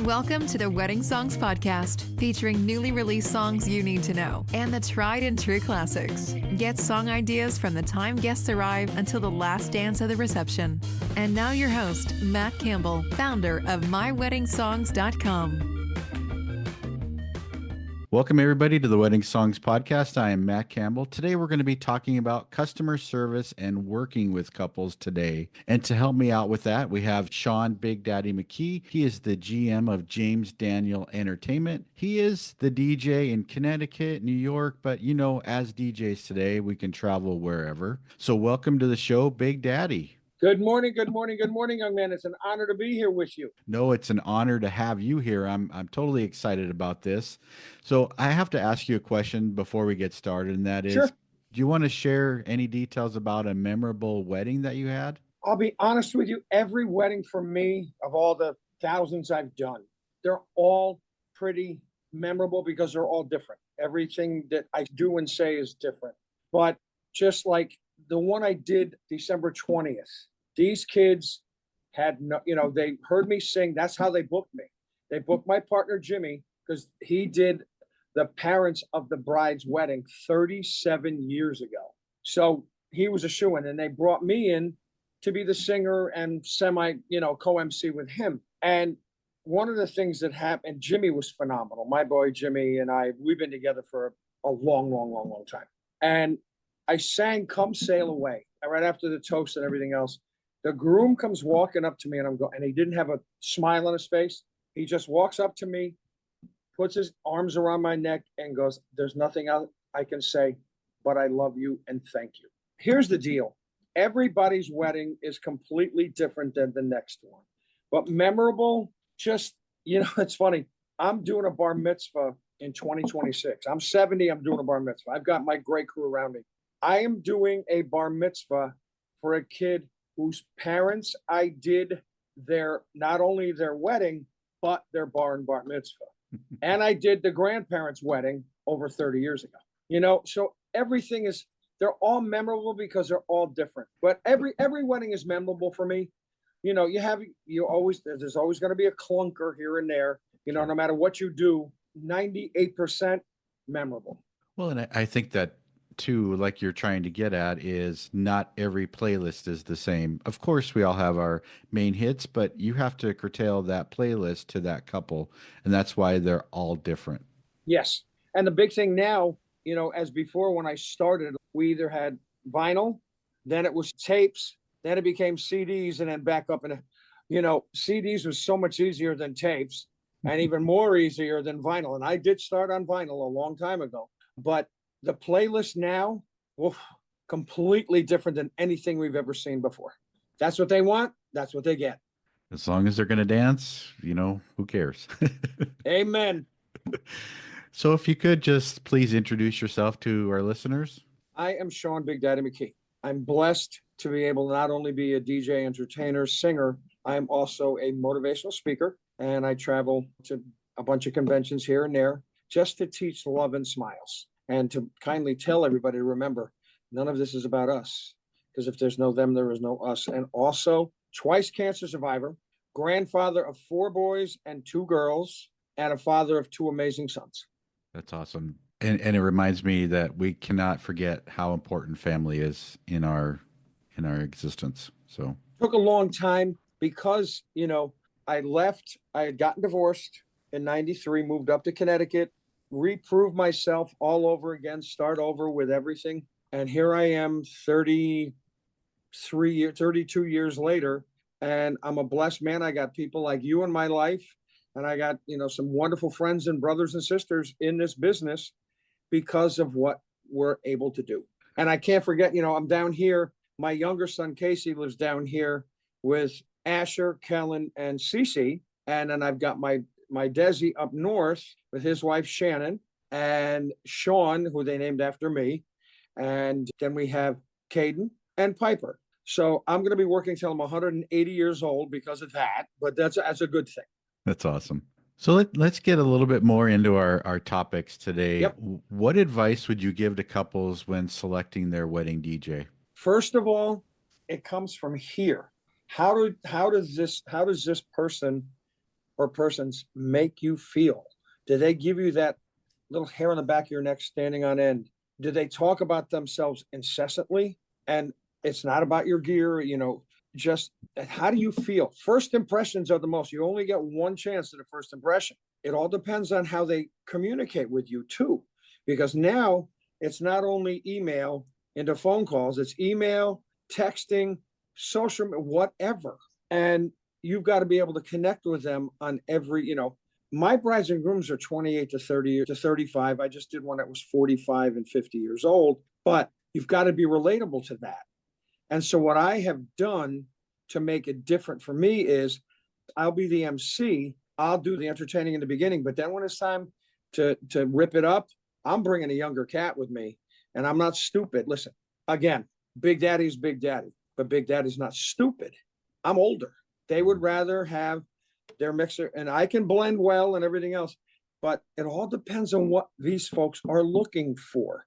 Welcome to the Wedding Songs Podcast, featuring newly released songs you need to know and the tried and true classics. Get song ideas from the time guests arrive until the last dance of the reception. And now your host, Matt Campbell, founder of MyWeddingSongs.com. Welcome, everybody, to the Wedding Songs Podcast. I am Matt Campbell. Today, we're going to be talking about customer service and working with couples today. And to help me out with that, we have Sean Big Daddy McKee. He is the GM of James Daniel Entertainment. He is the DJ in Connecticut, New York, but as DJs today, we can travel wherever. So welcome to the show, Big Daddy. Good morning, young man. It's an honor to be here with you. No, it's an honor to have you here. I'm totally excited about this. So I have to ask you a question before we get started, and that is, Sure. Do you want to share any details about a memorable wedding that you had? I'll be honest with you. Every wedding for me, of all the thousands I've done, they're all pretty memorable because they're all different. Everything that I do and say is different. But just like the one I did December 20th, these kids had they heard me sing. That's how they booked me. They booked my partner, Jimmy, because he did the parents of the bride's wedding 37 years ago. So he was a shoo-in, and they brought me in to be the singer and co-MC with him. And one of the things that happened, Jimmy was phenomenal. My boy, Jimmy, and we've been together for a long time. And I sang Come Sail Away right after the toast and everything else. The groom comes walking up to me, and and he didn't have a smile on his face. He just walks up to me, puts his arms around my neck, and goes, "There's nothing else I can say, but I love you and thank you." Here's the deal. Everybody's wedding is completely different than the next one. But memorable, it's funny. I'm doing a bar mitzvah in 2026. I'm 70. I'm doing a bar mitzvah. I've got my great crew around me. I am doing a bar mitzvah for a kid whose parents I did not only their wedding, but their bar and bar mitzvah. And I did the grandparents' wedding over 30 years ago. So everything they're all memorable because they're all different. But every wedding is memorable for me. There's always going to be a clunker here and there. No matter what you do, 98% memorable. Well, and I think that too, like you're trying to get at, is not every playlist is the same. Of course, we all have our main hits, but you have to curtail that playlist to that couple, and that's why they're all different. Yes. And the big thing now, as before when I started, we either had vinyl, then it was tapes, then it became CDs, and then back up. And, CDs was so much easier than tapes and even more easier than vinyl. And I did start on vinyl a long time ago, but the playlist now, completely different than anything we've ever seen before. That's what they want. That's what they get. As long as they're going to dance, who cares? Amen. So if you could just please introduce yourself to our listeners. I am Sean Big Daddy McKee. I'm blessed to be able to not only be a DJ, entertainer, singer, I'm also a motivational speaker, and I travel to a bunch of conventions here and there just to teach love and smiles. And to kindly tell everybody to remember, none of this is about us. Because if there's no them, there is no us. And also, twice cancer survivor, grandfather of 4 boys and 2 girls, and a father of 2 amazing sons. That's awesome. And it reminds me that we cannot forget how important family is in our existence. So it took a long time because, I left. I had gotten divorced in 93, moved up to Connecticut, reprove myself all over again, start over with everything. And here I am 32 years later, and I'm a blessed man. I got people like you in my life, and I got, some wonderful friends and brothers and sisters in this business because of what we're able to do. And I can't forget, I'm down here. My younger son, Casey, lives down here with Asher, Kellen, and Cece. And then I've got my Desi up north with his wife, Shannon, and Sean, who they named after me. And then we have Caden and Piper. So I'm going to be working till I'm 180 years old because of that. But that's a good thing. That's awesome. So let's get a little bit more into our topics today. Yep. What advice would you give to couples when selecting their wedding DJ? First of all, it comes from here. How does this person or persons make you feel? Do they give you that little hair on the back of your neck standing on end? Do they talk about themselves incessantly? And it's not about your gear, just how do you feel? First impressions are the most. You only get one chance at a first impression. It all depends on how they communicate with you too, because now it's not only email into phone calls, it's email, texting, social, whatever. And you've got to be able to connect with them on every, my brides and grooms are 28 to 30 to 35. I just did one that was 45 and 50 years old, but you've got to be relatable to that. And so what I have done to make it different for me is I'll be the MC. I'll do the entertaining in the beginning, but then when it's time to rip it up, I'm bringing a younger cat with me, and I'm not stupid. Listen, again, Big Daddy's Big Daddy, but Big Daddy's not stupid. I'm older. They would rather have their mixer, and I can blend well and everything else, but it all depends on what these folks are looking for.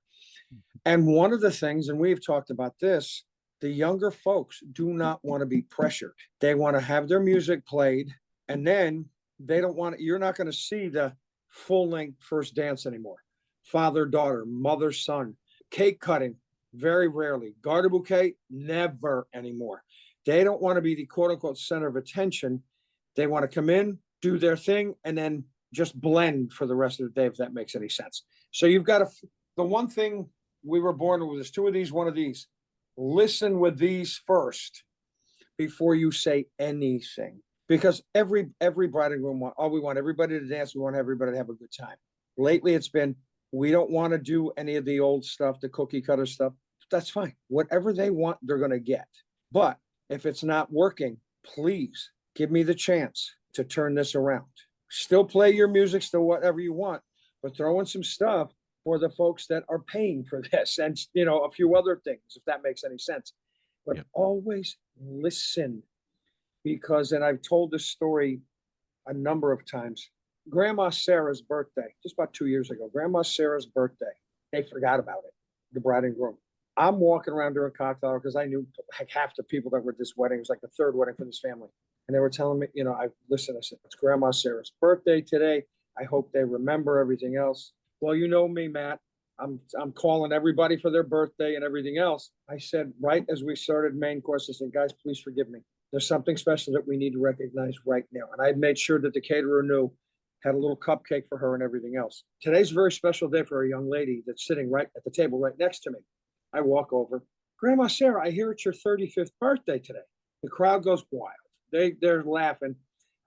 And one of the things, and we've talked about this, the younger folks do not want to be pressured. They want to have their music played, and then they don't want you're not going to see the full length first dance anymore. Father, daughter, mother, son, cake cutting, very rarely. Garter bouquet, never anymore. They don't want to be the quote unquote center of attention. They want to come in, do their thing, and then just blend for the rest of the day, if that makes any sense. So you've got the one thing we were born with is two of these, one of these. Listen with these first before you say anything. Because every bride and groom we want everybody to dance. We want everybody to have a good time. Lately, it's been, we don't want to do any of the old stuff, the cookie cutter stuff. That's fine. Whatever they want, they're going to get. But if it's not working, please give me the chance to turn this around. Still play your music, still whatever you want, but throw in some stuff for the folks that are paying for this and, a few other things, if that makes any sense. But always listen. Because, and I've told this story a number of times, Grandma Sarah's birthday, just about 2 years ago, Grandma Sarah's birthday, they forgot about it, the bride and groom. I'm walking around during cocktail hour because I knew like half the people that were at this wedding. It was like the third wedding for this family. And they were telling me, I said, it's Grandma Sarah's birthday today. I hope they remember everything else. Well, you know me, Matt. I'm calling everybody for their birthday and everything else. I said, right as we started main course, I said, guys, please forgive me. There's something special that we need to recognize right now. And I made sure that the caterer knew, had a little cupcake for her and everything else. Today's a very special day for a young lady that's sitting right at the table right next to me. I walk over. Grandma Sarah, I hear it's your 35th birthday today. The crowd goes wild. They're laughing.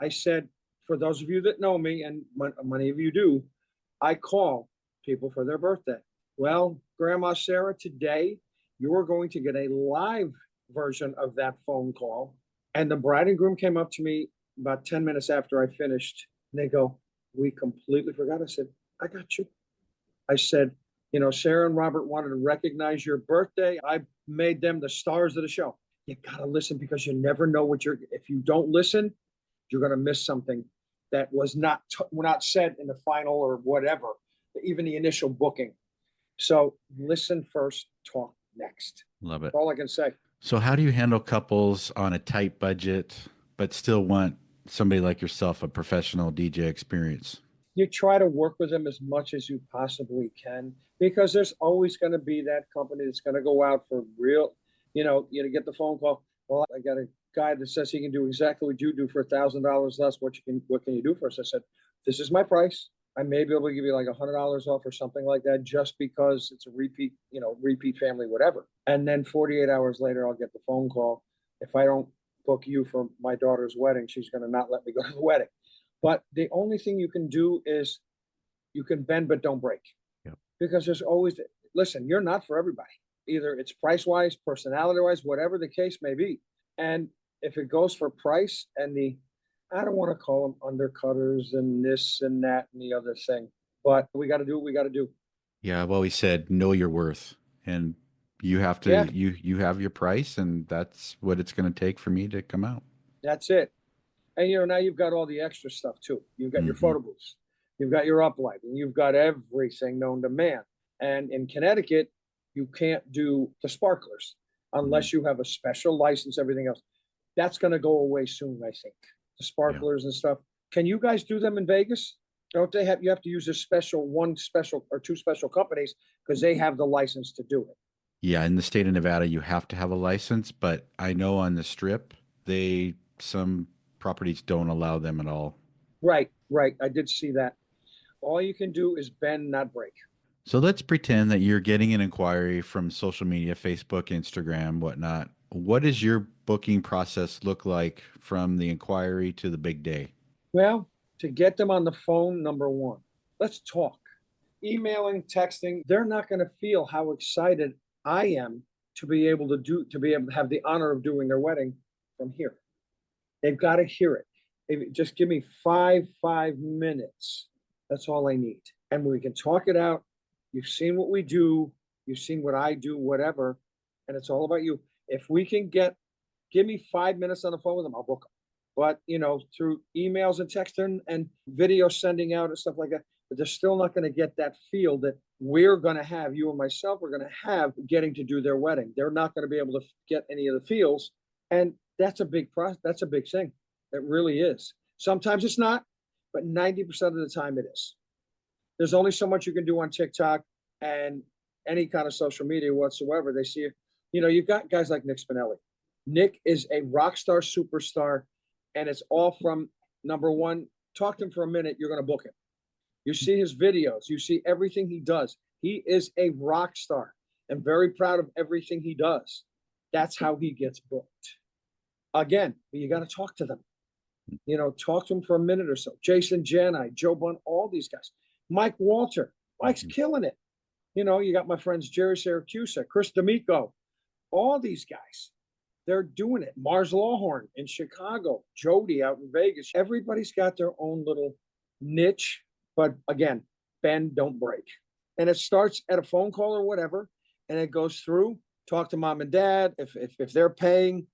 I said, for those of you that know me, and many of you do, I call people for their birthday. Well, Grandma Sarah, today you are going to get a live version of that phone call. And the bride and groom came up to me about 10 minutes after I finished. And they go, we completely forgot. I said, I got you. I said, Sarah and Robert wanted to recognize your birthday. I made them the stars of the show. You got to listen because you never know if you don't listen, you're going to miss something that was not said in the final or whatever, even the initial booking. So listen first, talk next. Love it. That's all I can say. So how do you handle couples on a tight budget, but still want somebody like yourself, a professional DJ experience? You try to work with them as much as you possibly can, because there's always going to be that company that's going to go out for real, you get the phone call. Well, I got a guy that says he can do exactly what you do for $1,000 less. What can you do for us? I said, this is my price. I may be able to give you like $100 off or something like that, just because it's a repeat family, whatever. And then 48 hours later, I'll get the phone call. If I don't book you for my daughter's wedding, she's going to not let me go to the wedding. But the only thing you can do is you can bend, but don't break. Yep. Because there's always, listen, you're not for everybody. Either it's price-wise, personality-wise, whatever the case may be. And if it goes for price and I don't want to call them undercutters and this and that and the other thing, but we got to do what we got to do. Yeah, I've always said, know your worth, and you have to, you have your price, and that's what it's going to take for me to come out. That's it. And, now you've got all the extra stuff too. You've got your photo booths, you've got your uplight, and you've got everything known to man. And in Connecticut, you can't do the sparklers unless you have a special license, everything else. That's going to go away soon, I think. The sparklers and stuff. Can you guys do them in Vegas? Don't they have, you have to use one special or two special companies because they have the license to do it. Yeah, in the state of Nevada, you have to have a license, but I know on the strip, some properties don't allow them at all. Right, right. I did see that. All you can do is bend, not break. So let's pretend that you're getting an inquiry from social media, Facebook, Instagram, whatnot. What does your booking process look like from the inquiry to the big day? Well, to get them on the phone, number one, let's talk. Emailing, texting, they're not going to feel how excited I am to be able to have the honor of doing their wedding from here. They've got to hear it. Just give me five minutes. That's all I need. And we can talk it out. You've seen what we do. You've seen what I do, whatever. And it's all about you. If we can give me 5 minutes on the phone with them, I'll book them. But, through emails and text and video sending out and stuff like that, but they're still not going to get that feel that we're going to have, you and myself, we're going to have getting to do their wedding. They're not going to be able to get any of the feels. And that's a big process. That's a big thing. It really is. Sometimes it's not, but 90% of the time it is. There's only so much you can do on TikTok and any kind of social media whatsoever. They see, you've got guys like Nick Spinelli. Nick is a rock star, superstar, and it's all from, number one, talk to him for a minute, you're going to book him. You see his videos, you see everything he does. He is a rock star and very proud of everything he does. That's how he gets booked. Again, you got to talk to them. Talk to them for a minute or so. Jason Jani, Joe Bunn, all these guys. Mike Walter. Mike's killing it. You got my friends Jerry Syracuse, Chris D'Amico, all these guys. They're doing it. Mars Lawhorn in Chicago, Jody out in Vegas. Everybody's got their own little niche, but again, bend, don't break. And it starts at a phone call or whatever, and it goes through. Talk to mom and dad. If they're paying,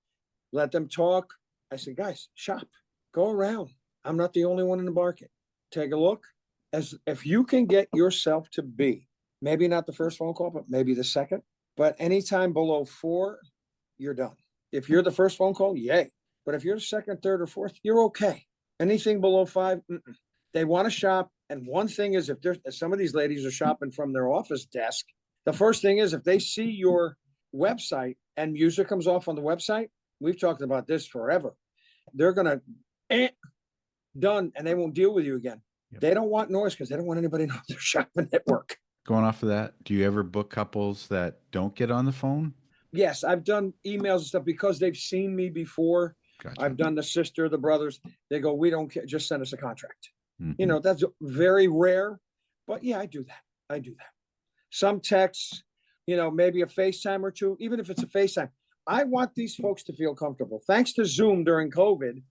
let them talk. I said, guys, shop, go around. I'm not the only one in the market. Take a look. As if you can get yourself to be, maybe not the first phone call, but maybe the second. But anytime below 4, you're done. If you're the first phone call, yay. But if you're the second, third, or fourth, you're okay. Anything below 5, they want to shop. And one thing is, if some of these ladies are shopping from their office desk, the first thing is if they see your website and music comes off on the website, we've talked about this forever. They're going to done, and they won't deal with you again. Yep. They don't want noise because they don't want anybody to know they're shopping at work. Going off of that, do you ever book couples that don't get on the phone? Yes, I've done emails and stuff because they've seen me before. Gotcha. I've done the sister, the brothers. They go, we don't care. Just send us a contract. Mm-hmm. That's very rare. But yeah, I do that. Some texts, maybe a FaceTime or two, even if it's a FaceTime. I want these folks to feel comfortable. Thanks to Zoom during COVID,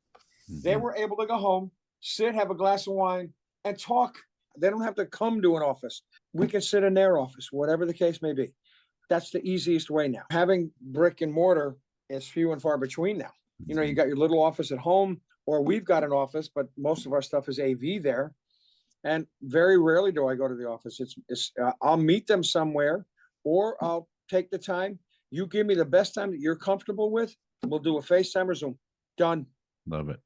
they were able to go home, sit, have a glass of wine, and talk. They don't have to come to an office. We can sit in their office, whatever the case may be. That's the easiest way now. Having brick and mortar is few and far between now. You got your little office at home, or we've got an office, but most of our stuff is AV there. And very rarely do I go to the office. I'll meet them somewhere, or I'll take the time. You give me the best time that you're comfortable with. We'll do a FaceTime or Zoom. Done. Love it.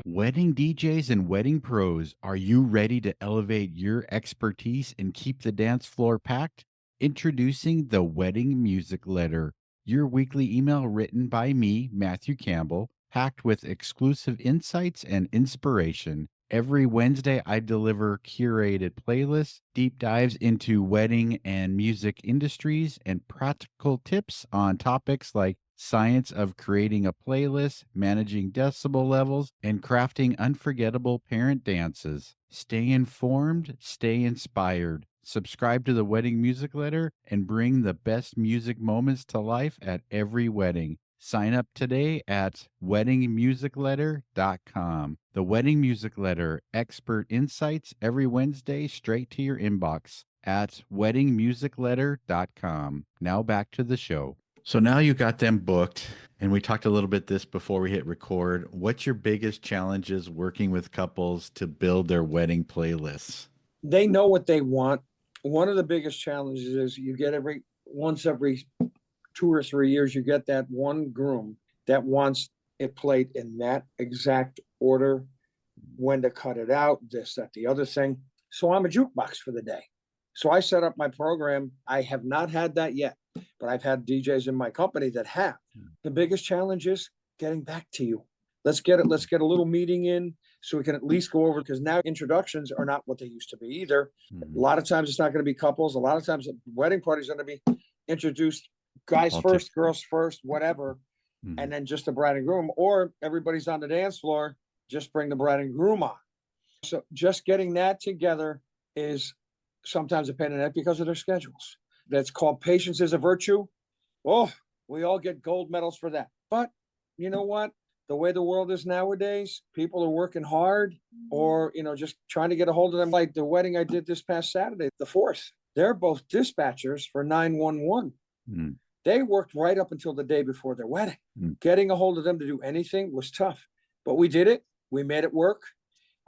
Wedding DJs and wedding pros, are you ready to elevate your expertise and keep the dance floor packed? Introducing the Wedding Music Letter, your weekly email written by me, Matthew Campbell, packed with exclusive insights and inspiration. Every Wednesday, I deliver curated playlists, deep dives into wedding and music industries, and practical tips on topics like science of creating a playlist, managing decibel levels, and crafting unforgettable parent dances. Stay informed, stay inspired. Subscribe to the Wedding Music Letter and bring the best music moments to life at every wedding. Sign up today at weddingmusicletter.com. The Wedding Music Letter, expert insights every Wednesday straight to your inbox at weddingmusicletter.com. Now back to the show. So now you got them booked, and we talked a little bit this before we hit record. What's your biggest challenges working with couples to build their wedding playlists? They know what they want. One of the biggest challenges is you get once every 2 or 3 years, you get that one groom that wants it played in that exact order, when to cut it out, this, that, the other thing. So I'm a jukebox for the day. So I set up my program. I have not had that yet, but I've had DJs in my company that have. The biggest challenge is getting back to you. Let's get a little meeting in so we can at least go over, because now introductions are not what they used to be either. A lot of times it's not going to be couples. A lot of times wedding parties are going to be introduced guys first, girls first, whatever. And then just the bride and groom, or everybody's on the dance floor, just bring the bride and groom on. So just getting that together is sometimes a pain in the neck because of their schedules. That's called patience is a virtue. Oh, we all get gold medals for that. But you know what? The way the world is nowadays, people are working hard, or, just trying to get a hold of them. Like the wedding I did this past Saturday, the 4th, they're both dispatchers for 911. They worked right up until the day before their wedding. Getting a hold of them to do anything was tough, but we did it. We made it work.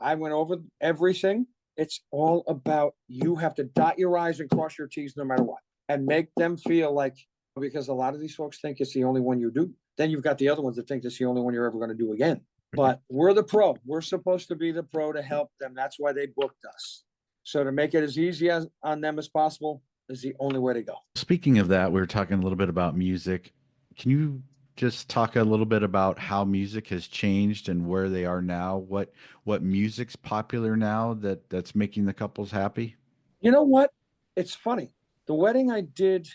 I went over everything. It's all about, you have to dot your I's and cross your T's no matter what, and make them feel like, because a lot of these folks think it's the only one you do. Then you've got the other ones that think it's the only one you're ever going to do again. But we're the pro. We're supposed to be the pro to help them. That's why they booked us. So to make it as easy on them as possible is the only way to go. Speaking of that, we were talking a little bit about music. Can you just talk a little bit about how music has changed and where they are now? What music's popular now that's making the couples happy? You know what? It's funny. The wedding I did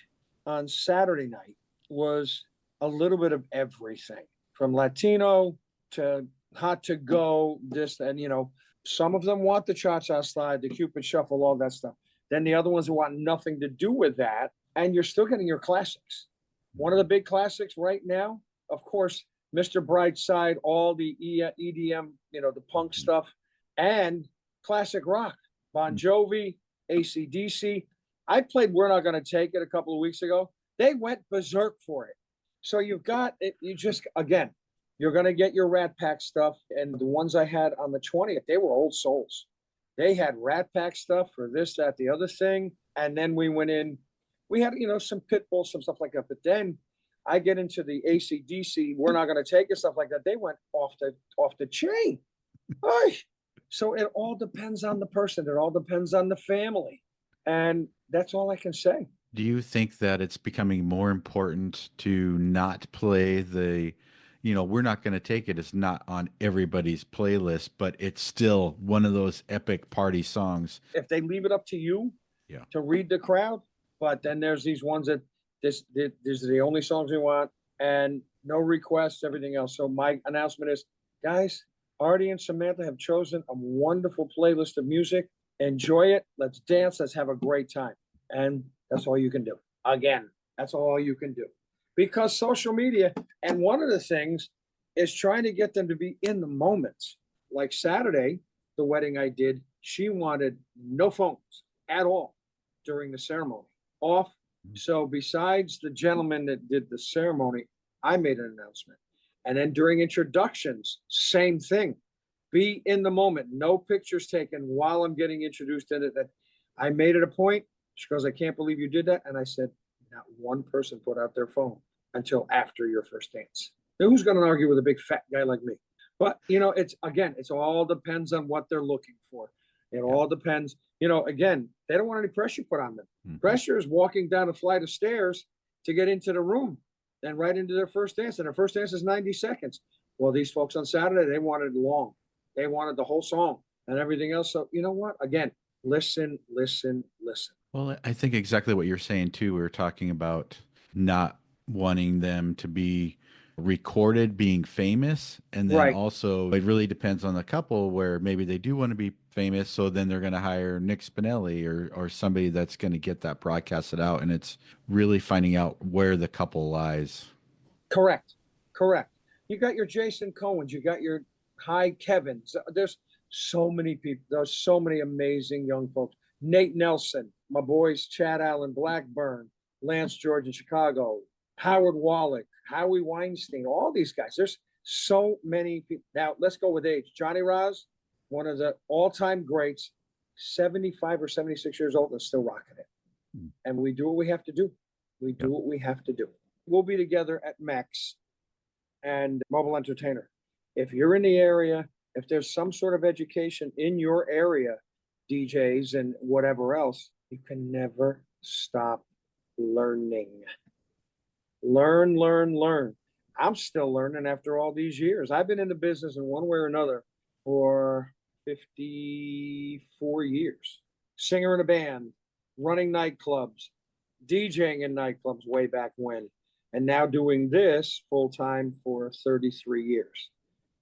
on Saturday night was a little bit of everything, from Latino to hot to go, this, and some of them want the cha-cha slide, the Cupid shuffle, all that stuff. Then the other ones want nothing to do with that, and you're still getting your classics. One of the big classics right now, of course, Mr. Brightside, all the EDM, the punk stuff, and classic rock, Bon Jovi, AC/DC. I played We're Not Gonna Take It a couple of weeks ago. They went berserk for it. So you've got it. Again, you're going to get your Rat Pack stuff. And the ones I had on the 20th, they were old souls. They had Rat Pack stuff for this, that, the other thing. And then we went in, we had, some Pitbull, some stuff like that. But then I get into the AC/DC, We're Not Going to Take It, stuff like that. They went off the chain. So it all depends on the person. It all depends on the family. And that's all I can say. Do you think that it's becoming more important to not play We're Not Going to Take It? It's not on everybody's playlist, but it's still one of those epic party songs. If they leave it up to you to read the crowd, but then there's these ones that these are the only songs we want, and no requests, everything else. So my announcement is, guys, Artie and Samantha have chosen a wonderful playlist of music. Enjoy it. Let's dance. Let's have a great time. And that's all you can do. Again, that's all you can do. Because social media, and one of the things is trying to get them to be in the moments. Like Saturday, the wedding I did, she wanted no phones at all during the ceremony. Off. So besides the gentleman that did the ceremony, I made an announcement. And then during introductions, same thing. Be in the moment. No pictures taken while I'm getting introduced in it. That I made it a point. She goes, I can't believe you did that. And I said, not one person put out their phone until after your first dance. Now, who's going to argue with a big fat guy like me? But, it's all depends on what they're looking for. It all depends. Again, they don't want any pressure put on them. Pressure is walking down a flight of stairs to get into the room, then right into their first dance. And their first dance is 90 seconds. Well, these folks on Saturday, they wanted long. They wanted the whole song and everything else. So you know what? Again, listen. Well, I think exactly what you're saying too. We were talking about not wanting them to be recorded being famous, and then also it really depends on the couple, where maybe they do want to be famous, so then they're going to hire Nick Spinelli or somebody that's going to get that broadcasted out, and it's really finding out where the couple lies. Correct. You got your Jason Cohens, you got your Hi Kevins. There's so many people. There's so many amazing young folks. Nate Nelson, my boys, Chad Allen Blackburn, Lance George in Chicago, Howard Wallach, Howie Weinstein, all these guys. There's so many people. Now, let's go with age. Johnny Roz, one of the all-time greats, 75 or 76 years old and still rocking it. And we do what we have to do. What we have to do. We'll be together at Max and mobile entertainer. If you're in the area, if there's some sort of education in your area, DJs and whatever else, you can never stop learning. Learn, learn, learn. I'm still learning after all these years. I've been in the business in one way or another for 54 years. Singer in a band, running nightclubs, DJing in nightclubs way back when, and now doing this full time for 33 years.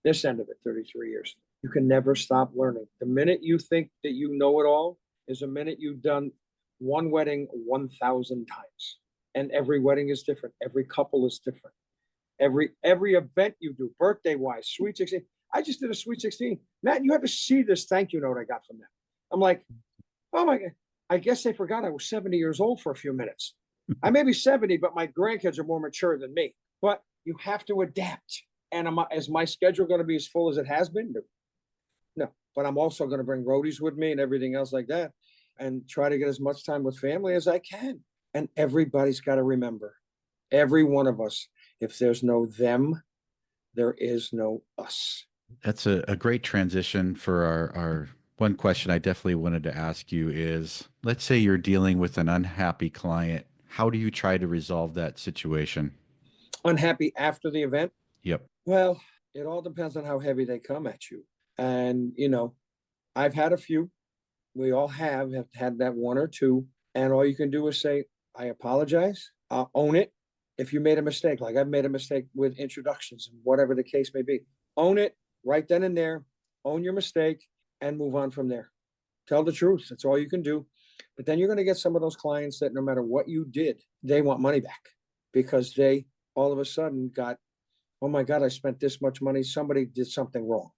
This end of it, 33 years. You can never stop learning. The minute you think that you know it all is a minute you've done one wedding 1,000 times. And every wedding is different. Every couple is different. Every event you do, birthday wise, sweet 16. I just did a sweet 16. Matt, you have to see this thank you note I got from them. I'm like, oh my God, I guess they forgot I was 70 years old for a few minutes. I may be 70, but my grandkids are more mature than me. But you have to adapt. And is my schedule going to be as full as it has been? No. But I'm also going to bring roadies with me and everything else like that and try to get as much time with family as I can. And everybody's got to remember, every one of us, if there's no them, there is no us. That's a great transition for our one question I definitely wanted to ask you is, let's say you're dealing with an unhappy client. How do you try to resolve that situation? Unhappy after the event? Yep. Well, it all depends on how heavy they come at you. And, I've had a few. We all have had that one or two. And all you can do is say, I apologize. I'll own it. If you made a mistake, like I've made a mistake with introductions, whatever the case may be, own it right then and there, own your mistake and move on from there. Tell the truth. That's all you can do. But then you're going to get some of those clients that no matter what you did, they want money back because they all of a sudden got, oh my God, I spent this much money. Somebody did something wrong.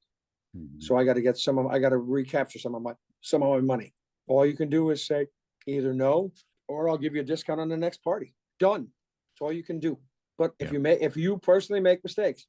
Mm-hmm. So I got to recapture some of my money. All you can do is say either no, or I'll give you a discount on the next party. Done. That's all you can do. But if you personally make mistakes,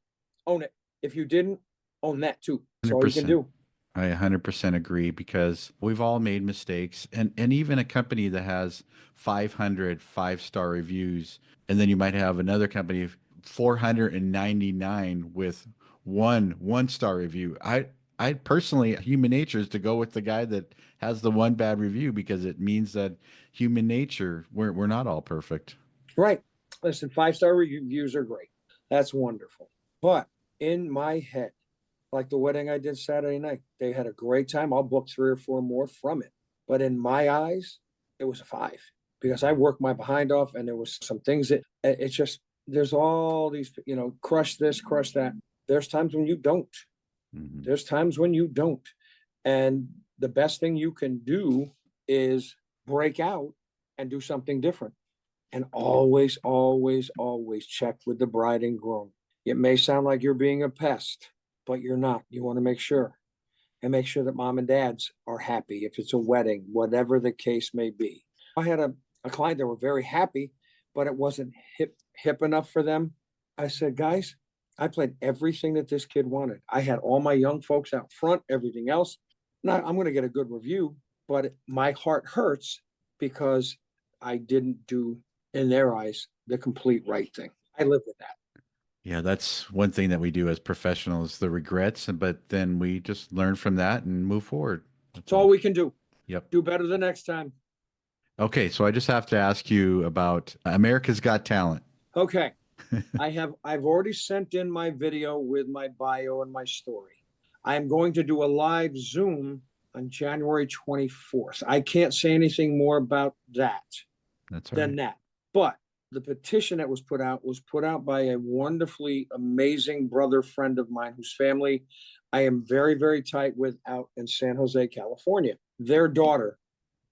own it. If you didn't, own that too. That's 100%. All you can do. I 100% agree because we've all made mistakes. And even a company that has 500 5-star reviews, and then you might have another company 499 with one-star review. I personally, human nature is to go with the guy that has the one bad review because it means that human nature, we're not all perfect. Right. Listen, 5-star reviews are great. That's wonderful. But in my head, like the wedding I did Saturday night, they had a great time. I'll book 3 or 4 more from it. But in my eyes, it was a 5 because I worked my behind off and there was some things that it's just, there's all these, crush this, crush that. There's times when you don't. Mm-hmm. There's times when you don't. And the best thing you can do is break out and do something different. And always, always, always check with the bride and groom. It may sound like you're being a pest, but you're not. You want to make sure. And make sure that mom and dads are happy if it's a wedding, whatever the case may be. I had a client that were very happy, but it wasn't hip enough for them. I said, guys, I played everything that this kid wanted. I had all my young folks out front, everything else. Now I'm going to get a good review, but my heart hurts because I didn't do, in their eyes, the complete right thing. I live with that. Yeah, that's one thing that we do as professionals, the regrets, but then we just learn from that and move forward. That's all we can do. Yep. Do better the next time. Okay, so I just have to ask you about America's Got Talent. Okay. I've already sent in my video with my bio and my story. I am going to do a live Zoom on January 24th. I can't say anything more about that than that. But the petition that was put out by a wonderfully amazing brother friend of mine whose family I am very, very tight with out in San Jose, California. Their daughter,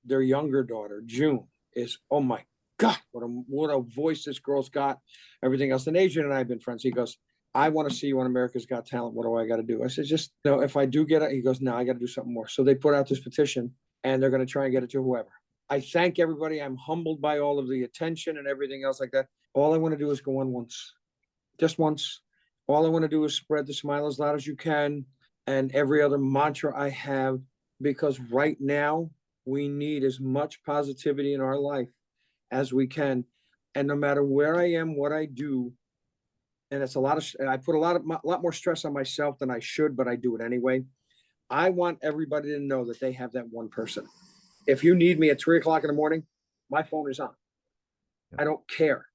their younger daughter, June, is, oh my God, what a voice this girl's got, everything else. And Adrian and I have been friends. He goes, I want to see you on America's Got Talent. What do I got to do? I said, just, if I do get it, he goes, no, I got to do something more. So they put out this petition and they're going to try and get it to whoever. I thank everybody. I'm humbled by all of the attention and everything else like that. All I want to do is go on once, just once. All I want to do is spread the smile as loud as you can. And every other mantra I have, because right now we need as much positivity in our life as we can. And no matter where I am, what I do, and it's I put a lot more stress on myself than I should, but I do it anyway. I want everybody to know that they have that one person. If you need me at 3 o'clock in the morning, my phone is on. I don't care.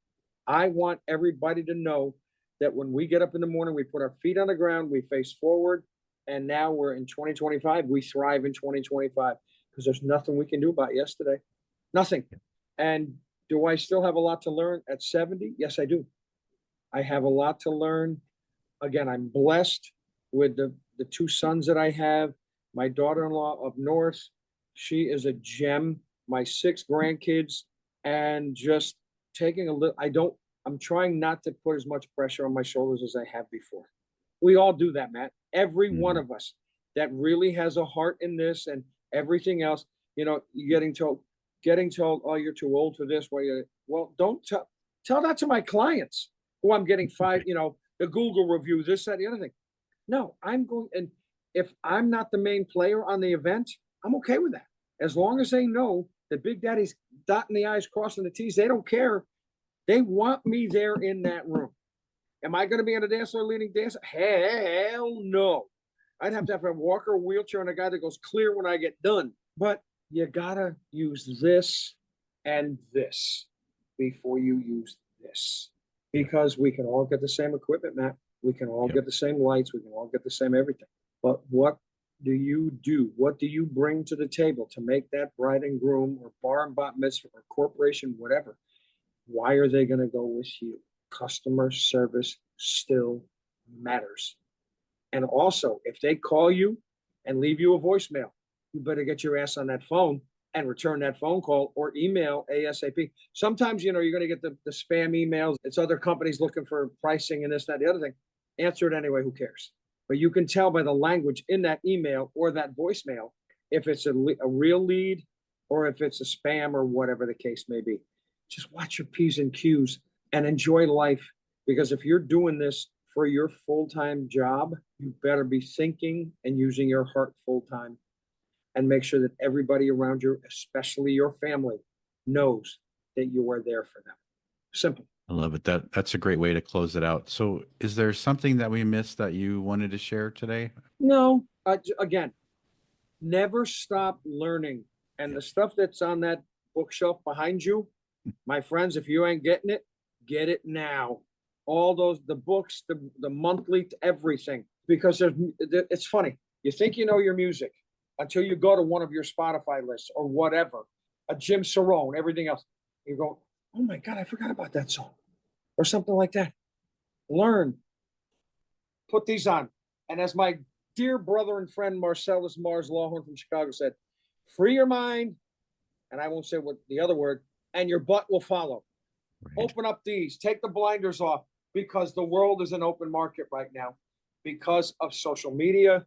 I want everybody to know that when we get up in the morning, we put our feet on the ground, we face forward, and now we're in 2025. We thrive in 2025 because there's nothing we can do about yesterday. Nothing. And do I still have a lot to learn at 70? Yes, I do. I have a lot to learn. Again, I'm blessed with the two sons that I have. My daughter-in-law up north, she is a gem. My 6 grandkids, and just taking a little, I'm trying not to put as much pressure on my shoulders as I have before. We all do that, Matt. Every one of us that really has a heart in this and everything else, you're getting told, oh, you're too old for this. Well, don't tell that to my clients who I'm getting the Google review, this, that, the other thing. No, I'm going, and if I'm not the main player on the event, I'm okay with that. As long as they know that Big Daddy's dotting the I's, crossing the T's, they don't care. They want me there in that room. Am I going to be on a dance floor leading dance? Hell no. I'd have to have a walker, a wheelchair, and a guy that goes clear when I get done. But you got to use this and this before you use this. Because we can all get the same equipment, Matt. We can all get the same lights. We can all get the same everything. But what do you do? What do you bring to the table to make that bride and groom or bar and bat mitzvah or corporation, whatever? Why are they going to go with you? Customer service still matters. And also, if they call you and leave you a voicemail, you better get your ass on that phone and return that phone call or email ASAP. Sometimes, you're going to get the spam emails. It's other companies looking for pricing and this, that, the other thing. Answer it anyway. Who cares? But you can tell by the language in that email or that voicemail if it's a real lead or if it's a spam or whatever the case may be. Just watch your P's and Q's and enjoy life. Because if you're doing this for your full-time job, you better be thinking and using your heart full-time, and make sure that everybody around you, especially your family, knows that you are there for them. Simple. I love it. That's a great way to close it out. So is there something that we missed that you wanted to share today? No. Again, never stop learning. And the stuff that's on that bookshelf behind you, my friends, if you ain't getting it, get it now. All the books, the monthly, everything. Because it's funny. You think you know your music until you go to one of your Spotify lists or whatever, a Jim Cerrone, everything else. You go, oh my God, I forgot about that song or something like that. Learn. Put these on. And as my dear brother and friend Marcellus Mars Lawhorn from Chicago said, free your mind, and I won't say what the other word, and your butt will follow. Right. Open up these, take the blinders off, because the world is an open market right now because of social media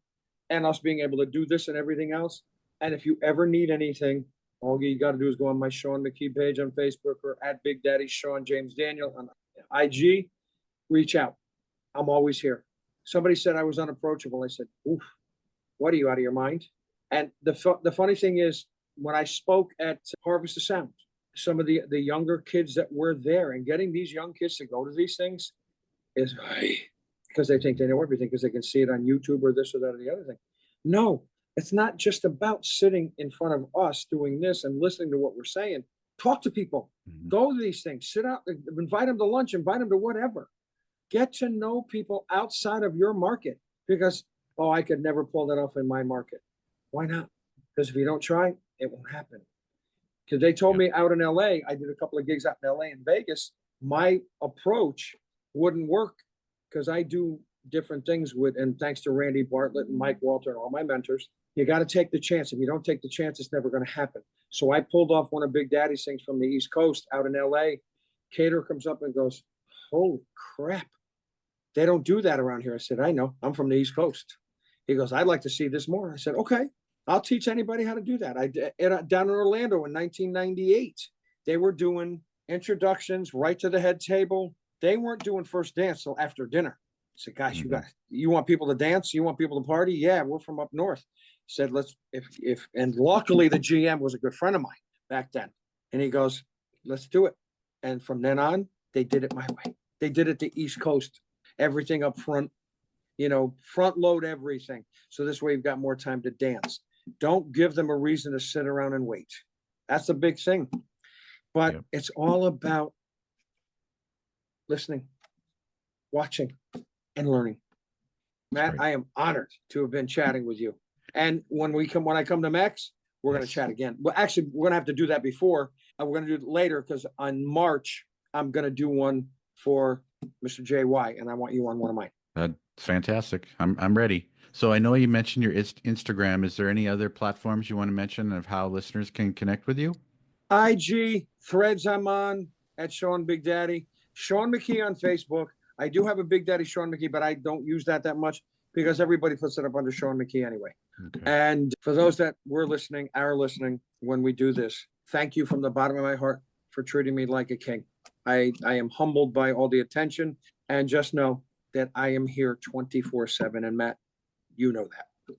and us being able to do this and everything else. And if you ever need anything, all you got to do is go on my Sean McKee page on Facebook or at Big Daddy Sean James Daniel on IG. Reach out. I'm always here. Somebody said I was unapproachable. I said, oof, what are you, out of your mind? And the funny thing is, when I spoke at Harvest of Sound, some of the younger kids that were there, and getting these young kids to go to these things is because they think they know everything because they can see it on YouTube or this or that or the other thing. No, it's not just about sitting in front of us doing this and listening to what we're saying. Talk to people. Mm-hmm. Go to these things. Sit out. Invite them to lunch. Invite them to whatever. Get to know people outside of your market because, I could never pull that off in my market. Why not? Because if you don't try, it won't happen. Because they told me out in LA, I did a couple of gigs out in LA and Vegas, my approach wouldn't work because I do different things and thanks to Randy Bartlett and Mike Walter and all my mentors, you got to take the chance. If you don't take the chance, it's never going to happen. So I pulled off one of Big Daddy's things from the East Coast out in LA. Caterer comes up and goes, holy crap. They don't do that around here. I said, I know. I'm from the East Coast. He goes, I'd like to see this more. I said, okay, I'll teach anybody how to do that. Down in Orlando in 1998, they were doing introductions right to the head table. They weren't doing first dance till after dinner. I said, guys, you want people to dance? You want people to party? Yeah, we're from up north. He said, and luckily the GM was a good friend of mine back then. And he goes, let's do it. And from then on, they did it my way. They did it the East Coast. everything up front, front load everything. So this way you've got more time to dance. Don't give them a reason to sit around and wait. That's a big thing. But it's all about listening, watching, and learning. Matt, I am honored to have been chatting with you. And when I come to Mex, we're going to chat again. Well, actually, we're going to have to do that before. We're going to do it later because on March, I'm going to do one for Mr. JY, and I want you on one of mine. That's fantastic. I'm ready. So I know you mentioned your Instagram. Is there any other platforms you want to mention of how listeners can connect with you? IG, Threads I'm on at Sean Big Daddy. Sean McKee on Facebook. I do have a Big Daddy Sean McKee, but I don't use that much because everybody puts it up under Sean McKee anyway. Okay. And for those that are listening when we do this, thank you from the bottom of my heart for treating me like a king. I am humbled by all the attention, and just know that I am here 24/7. And Matt, you know that.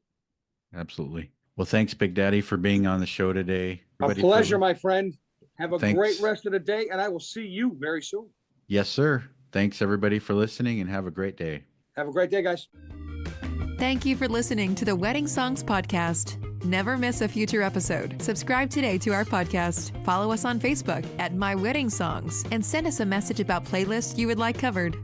Absolutely. Well, thanks, Big Daddy, for being on the show today. A pleasure, my friend. Have a great rest of the day, and I will see you very soon. Yes, sir. Thanks, everybody, for listening, and have a great day. Have a great day, guys. Thank you for listening to the Wedding Songs Podcast. Never miss a future episode. Subscribe today to our podcast. Follow us on Facebook at My Wedding Songs and send us a message about playlists you would like covered.